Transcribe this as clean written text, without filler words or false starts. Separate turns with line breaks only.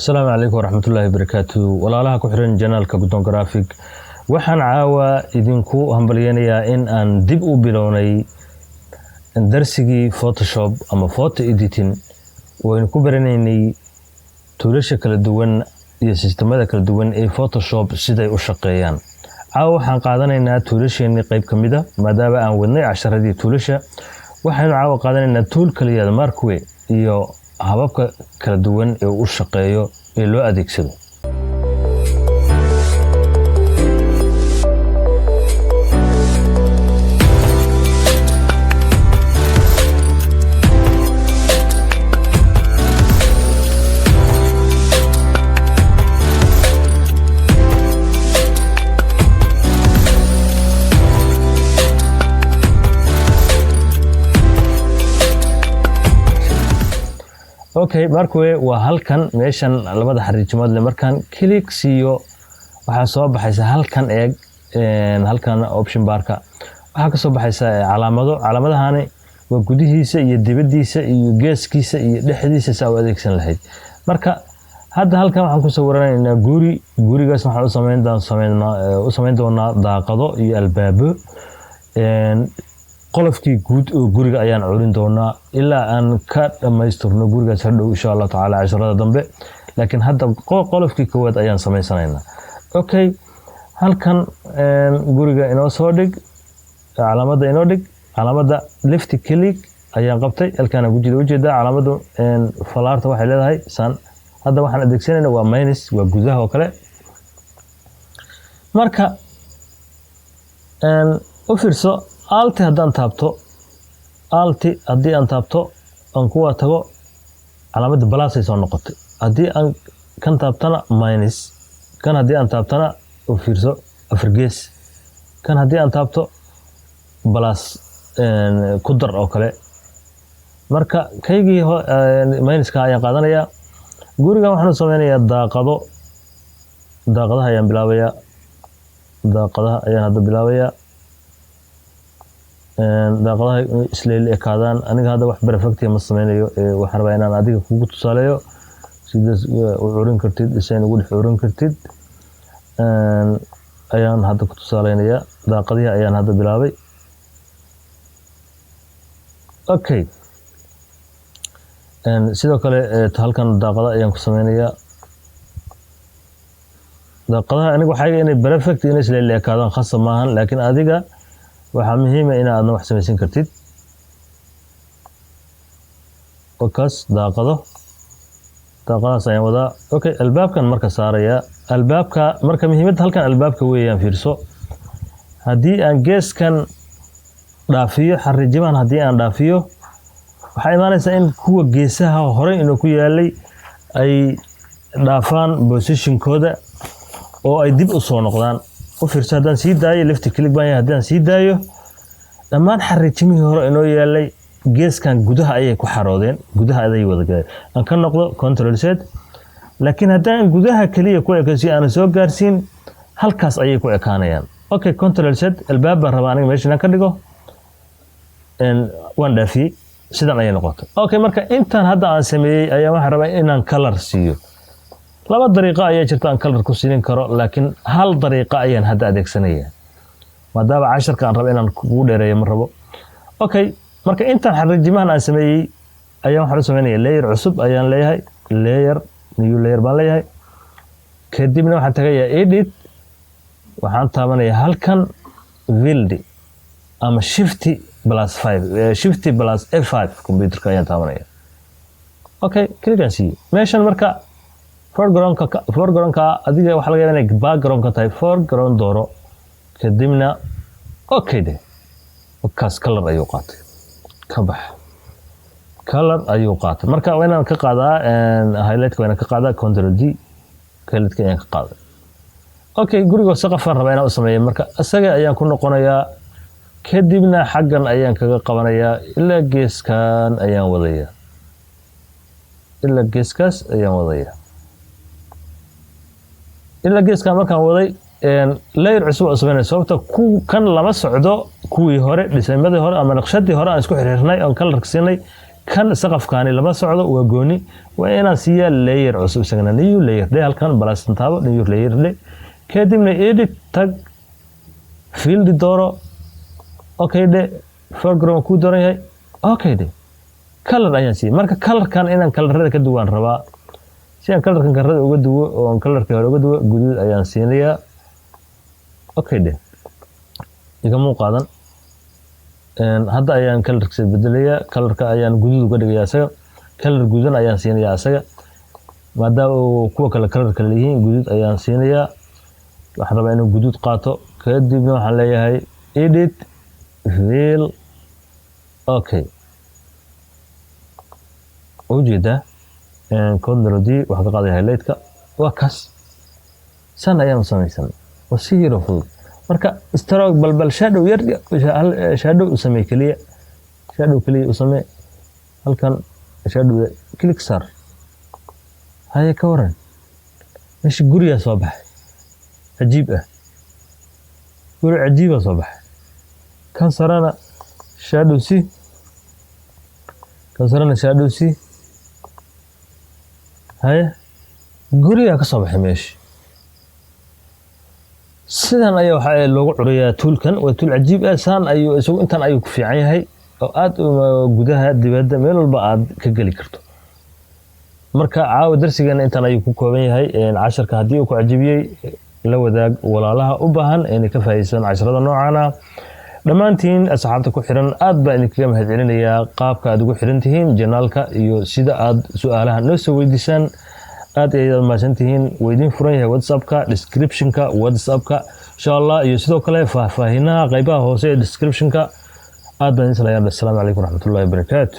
السلام عليكم ورحمة الله وبركاته walaalaha ku xiran janaalka Gudon Graphic waxaan caawa idinku hambalyeynaya in aan dib u bilownay darsigii Photoshop ama photo editing oo ku baranaynay tuulasha kala duwan iyo sistemada kala duwan ee Photoshop siday u shaqeeyaan caawa waxaan qaadanaynaa tuulasheeni qayb kamida maadaama aan wadnay casharadii tuulasha waxaan caawa qaadanaynaa tool kaliya markwe iyo hababka kala duwan ee uu shaqeeyo ee loo adeegsado Okay markwe waa halkan meeshan labada xariijimood le markan click siiyo waxa soo baxaysa halkan eeg halkan option barka waxa ka soo baxaysa calaamadahani waa gudihiisa iyo dibadiisa iyo geeskiisa iyo dhexdiisa soo adeegsan lahayd marka hadda halkan waxaan ku sawiranaynaa gurigaas waxaan u sameyn doonaa daaqado iyo albaabo qolofkii guud oo guriga ayaan curin doonaa ilaa aan ka dhameystirno gurigaas hadhow insha Allah taala casharada dambe laakiin hadda qolofkii koowaad ayaan sameysanaynaa okay halkan guriga inoo soo dhig calaamada left click ayaan qabtay halkan gujida ujeeda calaamadu falaarta waxay leedahay san hadda waxaan adeegsanaynaa waa minus waa gudaha oo kale marka u fiirso alt haddii aan taabto aan kuwa tago calaamada plus ay soo noqotay haddii aan kan taabtana minus kan haddii aan taabtana u fiirso afar gees kan haddii aan taabto plus ku dar oo kale marka kaygii minuska ayaan qaadanayaa guriga waxaan sameynayaa daaqadaha ayaan bilaabayaa hadda bilaabayaa daaqadaha isleel ekaadaan aniga hadda wax perfect ma sameynayo waxaan rabaa inaan adiga kugu tusaaleeyo sidaas u curin kartid isaan ugu dhex curin kartid ayaan hadda ku tusaaleynayaa daaqadaha ayaan hadda bilaabay okay sidoo kale halkan daaqada ayaan ku sameynayaa daaqadaha aniga waxay inay perfect inay isleel ekaadaan khasab maahan laakiin adiga waxa muhiim ah in aad wax samaysan kartid wakaas daaqadaas ayaan wadaa okay albaabkan marka saaraya albaabka marka muhiimad halkan albaabka weeyaan fiirso haddii aan geeskan dhaafiyo xariijimaan haddii aan dhaafiyo waxa imaanaysa in kuwa geesaha hore inuu ku yaalay ay dhaafaan position-kooda oo ay dib u soo noqdaan u fiirso haddaan sii daayo left click baan haddaan sii daayo dhammaan xariijimihii hore inoo yaalay geeskan gudaha ayay ku xaroodeen gudaha aday wada galeen aan ka noqdo control z laakiin haddaan gudaha kaliya ku ekaysi aan soo gaarsiin halkaas ayay ku ekaanayaan okay control z albaab baan rabaa aniga meeshan ka dhigo waan dhaafiyay sidan ayay noqotay okay marka intaan hadda aan sameeyay ayaa waxaan rabaa inaan color siiyo laba dariiqo ayaa jirta aan color ku siin karo laakiin hal dariiqo ayaan hadda adeegsanayaa maadaama casharka aan rabo inaan kugu dheereeyo ma rabo okay marka intaan xariijimahan aan sameeyay ayaan waxaan u sameynayaa layer cusub ayaan leeyahay new layer baan leeyahay kadibna waxaan tagayaa edit waxaan taabanayaa halkan build ama shift plus F5 computerka ayaan taabanaya okay click see meeshan marka foregroundka adiga waxa laga yaabaa inay background ka tahay foreground dooro kadibna okay de kaas color ayuu qaatay color ayuu qaatay marka waa inaan ka qaadaa highlight ka ka qaadaa control D highlight ka ka qaadaa okay guriga saqafan rabaa inaan u sameeyo marka asaga ayaan ku noqonayaa kadibna xaggan ayaan kaga qabanayaa ilaa geeskan ayaan wadayaa ilaa geeskaas ayaan wadayaa ilaa geeskan markaan waday layer cusub oo sameynay sababta kan lama socdo kuwii hore dhismaymadii hore ama naqshadii hore aan isku xiriirnay oo color siinay kan saqafkaani lama socdo waa gooni waa inaan siiyaa layer cusub isagana new layer de halkan balastan taabo new layer de kadibna edit tag field dooro okay de foreground ku dooran yahay okay de color ayaan siiyay marka colorkan inaan colorada ka duwan rabaa si aan colorkan karada uga duwo oo aan colorka hore uga duwo guduud ayaan siinayaa okay de iga muuqaadan hadda ayaan colorka bedelayaa colorka ayaan guduud uga dhigayaa asaga color guduudan ayaan siinayaa asaga maadaama uu kuwa kale colorka leeyihiin guduud ayaan siinayaa waxaan rabaa inuu guduud qaato kadibna waxaan leeyahay edit fill okay ujeeda control D waxa ka qaaday highlight-ka waa kaas san ayaan samaysan oo si yar fudud marka stroke balbal shadow yar shadow u samee kaliya u samee halkan shadow click sar haya ka waran mesh guriga soo baxay ajiib ah guri ajiib ah soo baxay kan sarana shadow si haya guriga ka soo baxay meesh sidan ayaa waxa loogu curiyaa toolkan waa tool ajiib ah saan ayuu isagu intan ayuu ku fiican yahay oo aad gudaha dibadda meel walba aad ka gali karto marka caawa darsigeena intan ayuu ku kooban yahay casharka hadii uu ku ajibiyay la wadaag walaalaha u baahan inay ka faa'iideysan casharada noocan ah dhamaantiin asxaabta ku xiran aad baan idinkaga mahadcelinayaa qaabka aad ugu xiran tihiin janaalka iyo sida aad su'aalaha noo soo weydiisaan aad ayaad mahadsantihiin weydiin furan yahay WhatsApp-ka description-ka WhatsApp-ka insha Allah iyo sidoo kale faahfaahinaha qaybaha hoose ee description-ka aad baan idin salaamayaa. Assalaamu calaykum waraxmatullaahi wabarakaatuh.